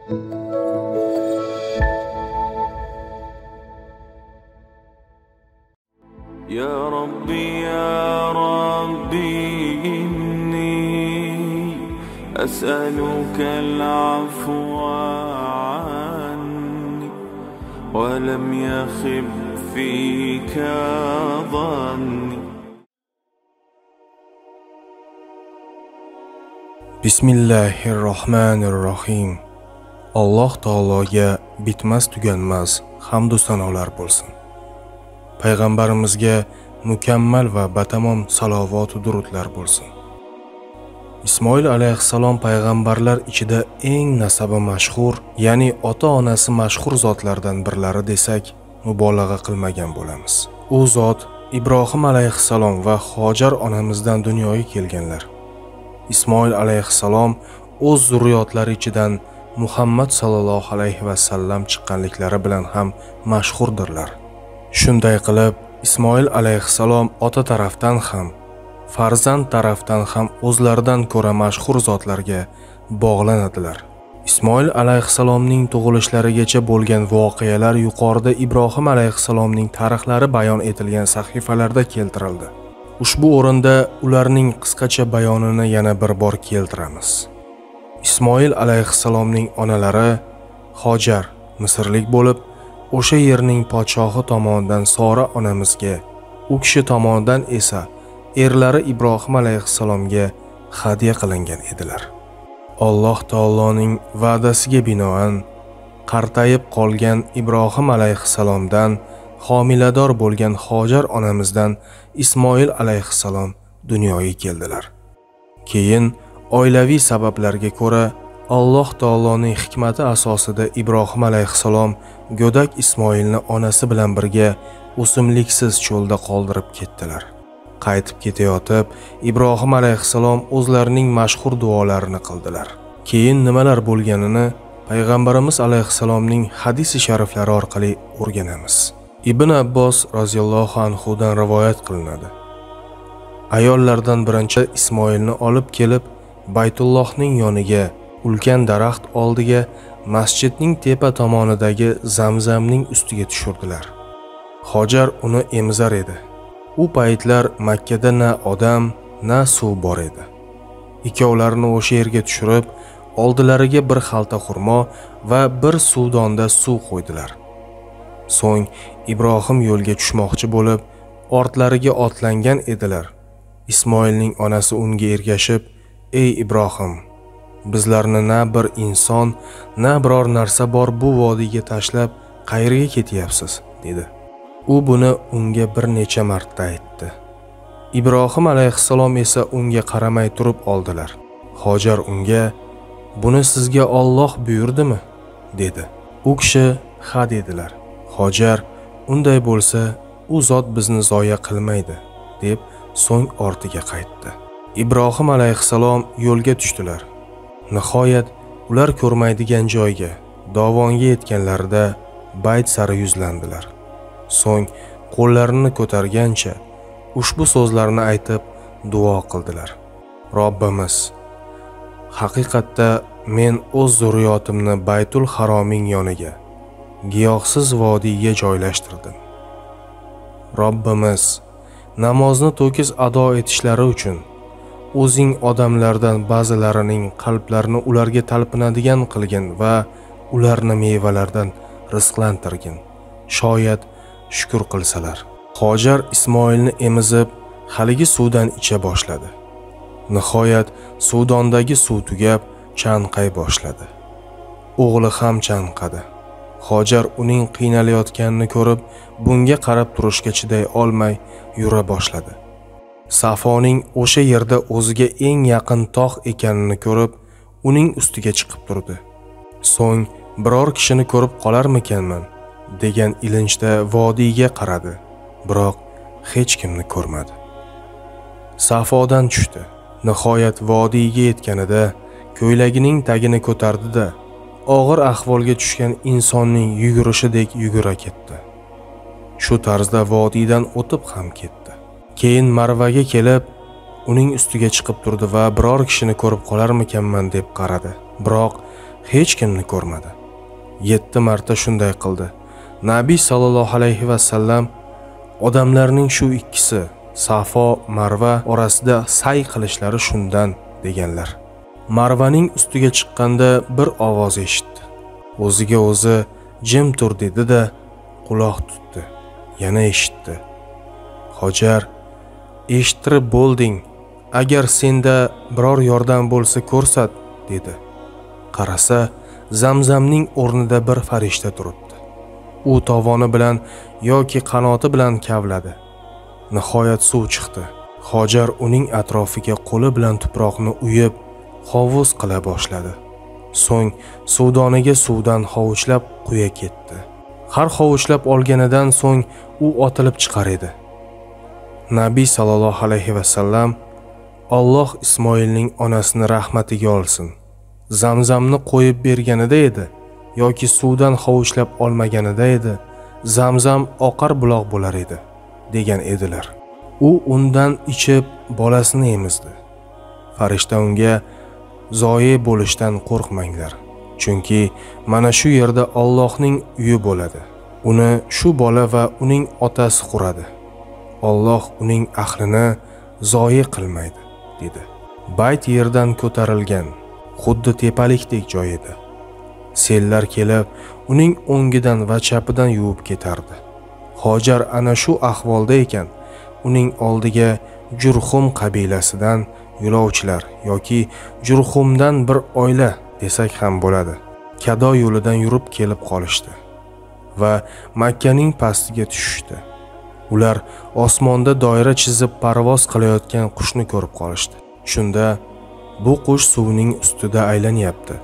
يا ربي إني أسألك العفو عني ولم يخب فيك ظني. Bismillahirrohmanirrohim. Alloh taologa bitmas tuganmas hamd va sanolar bo'lsin. Payg'ambarimizga mukammal va batamom salovat va durudlar bo'lsin. Ismoil alayhissalom payg'ambarlar ichida eng nasabi mashhur, ya'ni ota-onasi mashhur zotlardan birlari desak, mubolag'a qilmagan bo'lamiz. U zot Ibrohim alayhissalom va Hojar onamizdan dunyoga kelganlar. Ismoil alayhissalom o'z zurriyotlari ichidan Muhammad sallallohu alayhi va sallam chiqqanliklari bilan ham mashhurdirlar. Shunday qilib, Ismoil alayhissalom ota tarafdan ham, farzand tarafdan ham o'zlaridan ko'ra mashhur zotlarga bog'lanadilar. Ismoil alayhissalomning tug'ilishlarigacha bo'lgan voqealar yuqorida Ibrohim alayhissalomning tarixlari bayon etilgan sahifalarda keltirildi. Ushbu o'rinda ularning qisqacha bayonini yana bir bor keltiramiz. Ismoil alayhissalomning onalari Hojar misrlik bo'lib, o'sha yerning podshohi tomonidan Sora onamizga, u kishi tomonidan esa erlari Ibrohim alayhissalomga hadya qilingan edilar. Alloh taoloning va'dasiga binoan qartayib qolgan Ibrohim alayhissalomdan homilador bo'lgan Hojar onamizdan Ismoil alayhissalom dunyoga keldilar. Keyin oilaviy sabablarga ko'ra Alloh taoloning hikmati asosida Ibrohim alayhissalom go'dak Ismoilni onasi bilan birga o'simliksiz cho'lda qoldirib ketdilar. Qaytib ketayotib, Ibrohim alayhissalom o'zlarining mashhur duolarini qildilar. Keyin nimalar bo'lganini payg'ambarimiz alayhissalomning hadis-i shariflari orqali o'rganamiz. Ibn Abbos roziyallohu anhu dan rivoyat qilinadi. Ayollardan birinchi Ismoilni olib kelib, Baytullohning yoniga, ulkan daraxt oldiga, masjidning tepa tomonidagi Zamzamning ustiga tushirdilar. Hojar uni emizar edi. U paytlar Makka da na odam, na suv bor edi. Ikkovlarini o'sha yerga tushirib, oldilariga bir xalta xurmo va bir suvdonda suv qo'ydilar. So'ng Ibrohim yo'lga tushmoqchi bo'lib, ortlariga otlangan edilar. Ismoilning onasi unga ergashib, "Ey Ibrohim, bizlarni na bir inson, na biror narsa bor bu vodiyga tashlab qayerga ketyapsiz?" dedi. U buni unga bir necha marta aytdi. Ibrohim alayhissalom esa unga qaramay turib oldilar. Hojar unga, "Buni sizga Alloh buyurdimi?" dedi. U kishi "Ha" dedilar. Hojar, "Unday bo'lsa, u zot bizni zoya qilmaydi", deb so'ng ortiga qaytdi. Ibrohim alayhissalom yo'lga tushdilar. Nihoyat ular ko'rmaydigan joyga, dovonga yetganlarida bayt sari yuzlandilar. So'ng qo'llarini ko'targancha ushbu so'zlarni aytib duo qildilar. Robbimiz, haqiqatda men o'z zurriyotimni Baytul Haroming yoniga, giyohsiz vodiyga joylashtirdim. Robbimiz, namozni to'kis ado etishlari uchun o'zing odamlardan ba'zilarining qalblarini ularga talpinadigan qilgin va ularni mevalardan rizqlantirgin. Shoyat shukr qilsalar. Hojar Ismoilni emizib, haligi suvdan icha boshladi. Nihoyat suvdondagi suv tugab, chanqay boshladi. O'g'li ham chanqadi. Hojar uning qiynalayotganini ko'rib, bunga qarab turishga chiday olmay yura boshladi. Safoning o'sha yerda o'ziga eng yaqin tog' ekanini ko'rib, uning ustiga chiqib turdi. So'ng biror kishini ko'rib qolarmikanman degan ilinjda vodiyga qaradi, biroq hech kimni ko'rmadi. Safodan tushdi. Nihoyat vodiyga yetganida ko'ylagining tagini ko'tardi-da, og'ir ahvolga tushgan insonning yugurishidek yugura ketdi. Shu tarzda vodiydan o'tib ham ketdi. Keyin Marvaga kelib, uning ustiga chiqib turdi va biror kishini ko'rib qolarmikanman deb qaradi. Biroq hech kimni ko'rmadi. 7 marta shunday qildi. Nabiy sallallohu alayhi va sallam odamlarning shu ikkisi Safo, Marva orasida say qilishlari shundan deganlar. Marvaning ustiga chiqqanda bir ovoz eshitdi. O'ziga o'zi jim tur dedi-da, quloq tutdi. Yana eshitdi. Hojar, eshittirib bo'lding. Agar senda biror yordam bo'lsa ko'rsat, dedi. Qarasa, Zamzamning o'rnida bir farishta turibdi. U tovoni bilan yoki qanoti bilan kavladi. Nihoyat suv chiqdi. Hojar uning atrofiga qo'li bilan tuproqni uyib, hovuz qila boshladi. So'ng suvdoniga suvdan hovuchlab quya ketdi. Har hovuchlab olganidan so'ng u otilib chiqar edi. Nabiy sallallohu alayhi va sallam Alloh Ismoilning onasini rahmatiga olsin. Zamzamni qo'yib berganida edi yoki suvdan hovuchlab olmaganida edi, Zamzam oqar buloq bo'lar edi, degan edilar. U undan ichib bolasini emizdi. Farishta unga zoyi bo'lishdan qo'rqmanglar, chunki mana shu yerda Allohning uyi bo'ladi. Uni shu bola va uning otasi quradi. Alloh uning ahlini zoyi qilmaydi, dedi. Bayt yerdan ko'tarilgan, xuddi tepalikdek joy edi. Sellar kelib, uning o'ngidan va chapidan yuvib ketardi. Hojar ana shu ahvolda ekan, uning oldiga Jurhum qabilasidan yo'lovchilar yoki Jurhumdan bir oila desak ham bo'ladi, Kado yo'lidan yurib kelib qolishdi va Makkaning pastiga tushishdi. Ular osmonda doira chizib parvoz qilayotgan qushni ko'rib qolishdi. Shunda bu qush suvning ustida aylanyapti.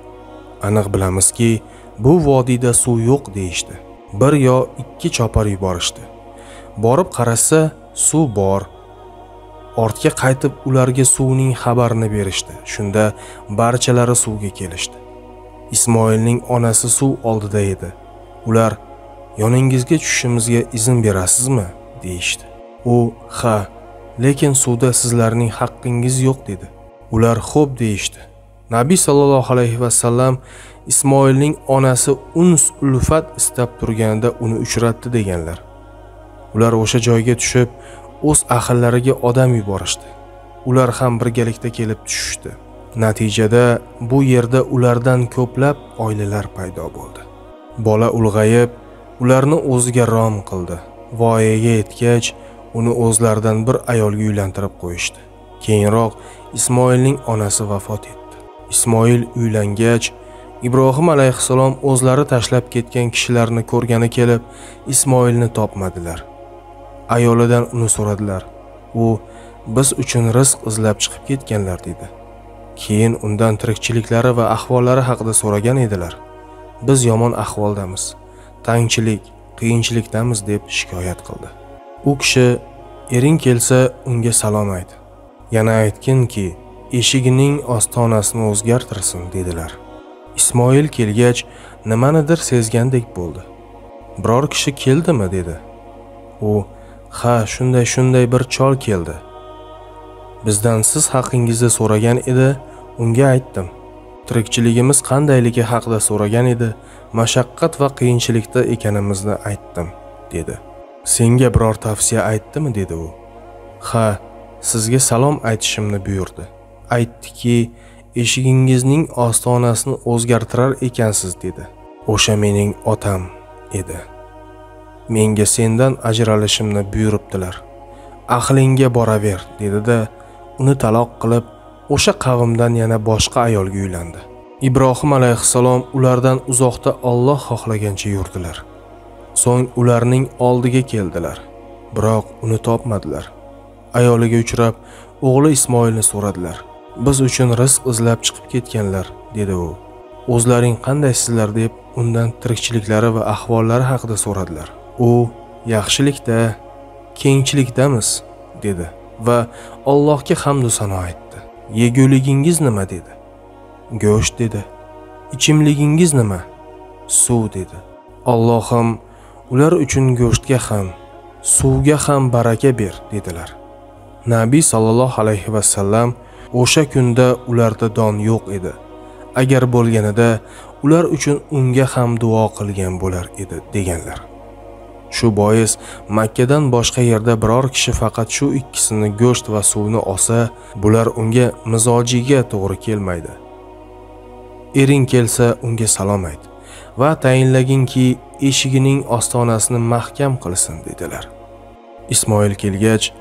Aniq bilamizki, bu vodiyda suv yo'q deyishdi. Bir yo ikki chopar yuborishdi. Borib qarasa, suv bor. Ortga qaytib ularga suvning xabarini berishdi. Shunda barchalari suvga kelishdi. Ismoilning onasi suv oldida edi. Ular, yoningizga tushishimizga izn berasizmi, deyishdi. U, ha, lekin suvda sizlarning haqqingiz yo'q, dedi. Ular xo'p deyishdi. Nabiy sallallohu alayhi va sallam Ismoilning onasi uns ulfat istab turganida uni uchratdi deganlar. Ular o'sha joyga tushib, o'z ahllariga odam yuborishdi. Ular ham birgalikda kelib tushishdi. Natijada bu yerda ulardan ko'plab oilalar paydo bo'ldi. Bola ulg'ayib, ularni o'ziga rom qildi. Voyaga yetgach, uni o'zlaridan bir ayolga uylantirib qo'yishdi. Keyinroq Ismoilning onasi vafot etdi. Ismoil uylangach, Ibrohim alayhissalom o'zlari tashlab ketgan kishilarni ko'rgani kelib, Ismoilni topmadilar. Ayolidan uni so'radilar. U, biz uchun rizq izlab chiqib ketganlar, dedi. Keyin undan tirikchiliklari va ahvollari haqida so'ragan edilar. Biz yomon ahvoldamiz, tangchilik, qiyinchilikdamiz deb shikoyat qildi. U kishi, ering kelsa unga salom ayt. Yana aytginki, eshigining ostonasini o'zgartirsin, dedilar. Ismoil kelgach, nimanidir sezgandek bo'ldi. Biror kishi keldimi, dedi. U, ha, shunday bir chol keldi. Bizdan siz haqingizni so'ragan edi, unga aytdim. Tirikchiligimiz qandayligi haqida so'ragan edi, mashaqqat va qiyinchilikda ekanimizni aytdim, dedi. Senga biror tavsiya aytdimi, dedi u. Ha, sizga salom aytishimni buyurdi. Aytdiki, eshigingizning ostonasini o'zgartirar ekansiz, dedi. O'sha mening otam edi. Menga sendan ajralishimni buyuribdilar. Aqlingga boraver, dedi-da, uni taloq qilib, o'sha qavmdan yana boshqa ayolga uylandi. Ibrohim alayhissalom ulardan uzoqda Alloh xohlagancha yurdilar. So'ng ularning oldiga keldilar, biroq uni topmadilar. Ayoliga uchrab, o'g'li Ismoilni so'radilar. Biz uchun rizq izlab chiqib ketganlar, dedi u. O'zlaring qandaysizlar deb undan tirikchiliklari va ahvollari haqida so'radilar. U, yaxshilikda, kengchilikdamiz, dedi va Allohga hamd va sano aytdi. Yeguligingiz nima, dedi. Go'sht, dedi. Ichimligingiz nima? Suv, dedi. Allohim ular uchun go'shtga ham, suvga ham baraka ber, dedilar. Nabiy sallallohu alayhi va sallam o'sha kunda ularda don yo'q edi. Agar bo'lganida ular uchun unga ham duo qilgan bo'lar edi deganlar. Shu bois Makkadan boshqa yerda biror kishi faqat shu ikkisini go'sht va suvni olsa, bular unga mizojiga to'g'ri kelmaydi. Ering kelsa unga salom ayt va tayinlaginki eshigining ostonasini mahkam qilsin dedilar. Ismoil kelgach,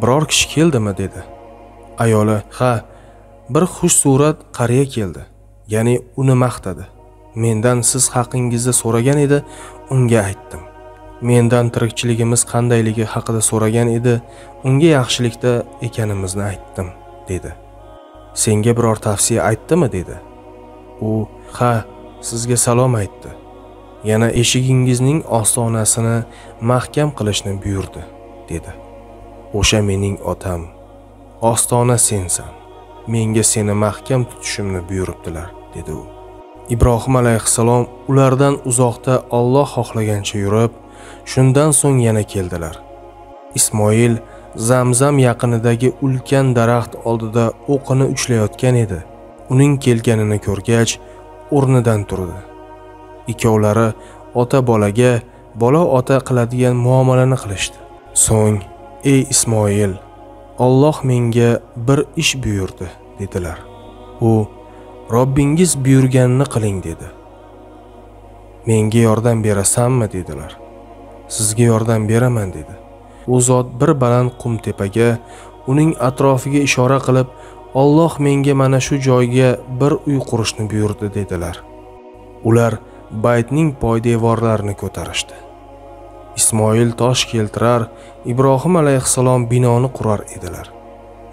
biror kishi keldimi dedi. Ayoli, ha, bir xush surat qariya keldi. Ya'ni uni maqtadi. Mendan siz haqingizda so'ragan edi, unga aytdim. Mendan tirikchiligimiz qandayligi haqida so'ragan edi, unga yaxshilikda ekanimizni aytdim dedi. Senga biror tavsiya aytdimi dedi. U, ha, sizga salom aytdi. Yana eshigingizning ostonasini mahkam qilishni buyurdi dedi. O'sha mening otam. Ostona sensan. Menga seni mahkam tutishimni buyuribdilar dedi u. Ibrohim alayhissalom ulardan uzoqda Alloh xohlagancha yurib, shundan so'ng yana keldilar. Ismoil Zamzam yaqinidagi ulkan daraxt oldida o'qini ushlayotgan edi. Uning kelganini ko'rgach, o'rnidan turdi. Ikkovlari ota bolaga, bola ota qiladigan muomalani qilishdi. So'ng, "Ey Ismoil, Alloh menga bir ish buyurdi" dedilar. U, "Robbingiz buyurganini qiling" dedi. "Menga yordam berasanmi?" dedilar. "Sizga yordam beraman" dedi. U zot bir baland qum tepaga, uning atrofiga ishora qilib, "Alloh menga mana shu joyga bir uy qurishni buyurdi" dedilar. Ular baytning poydevorlarini ko'tarishdi. Ismoil tosh keltirar, Ibrohim alayhissalom binoni qurar edilar.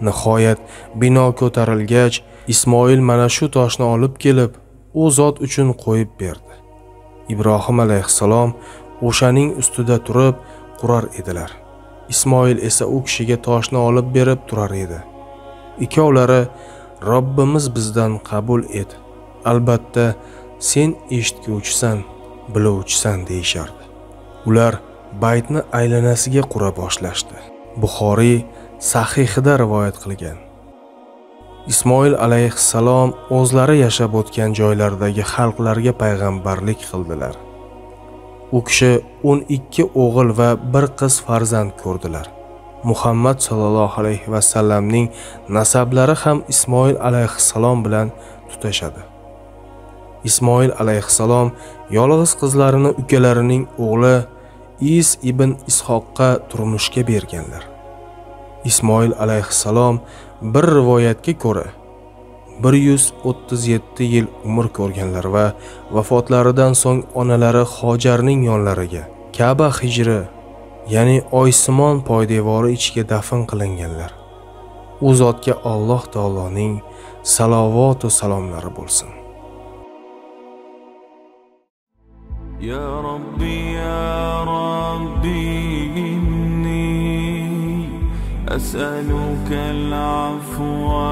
Nihoyat bino ko'tarilgach, Ismoil mana shu toshni olib kelib, u zot uchun qo'yib berdi. Ibrohim alayhissalom o'shaning ustida turib qurar edilar. Ismoil esa u kishiga toshni olib berib turar edi. Ikkovlari, "Robbimiz bizdan qabul et. Albatta, sen eshitguvchisan, biluvchisan" deyishardi. Ular baytni aylanasiga qura boshlashdi. Buxoriy sahihida rivoyat qilgan. Ismoil alayhissalom o'zlari yashab o'tgan joylardagi xalqlarga payg'ambarlik qildilar. U kishi 12 o'g'il va bir qiz farzand ko'rdilar. Muhammad sallallohu alayhi va sallamning nasablari ham Ismoil alayhissalom bilan tutashadi. Ismoil alayhissalom yolg'iz qizlarini ukalarining o'g'li Is ibn Ishoqqa turmushga berganlar. Ismoil alayhissalom bir rivoyatga ko'ra 137 yil umr ko'rganlar va vafotlaridan so'ng onalari Hojarning yonlariga Ka'ba hijri, ya'ni oysimon poydevori ichiga dafn qilinganlar. U zotga Alloh taoloning salovat va salomlari bo'lsin. Ya Rabbi, ya Rabbi, inni as'aluka al-'afwa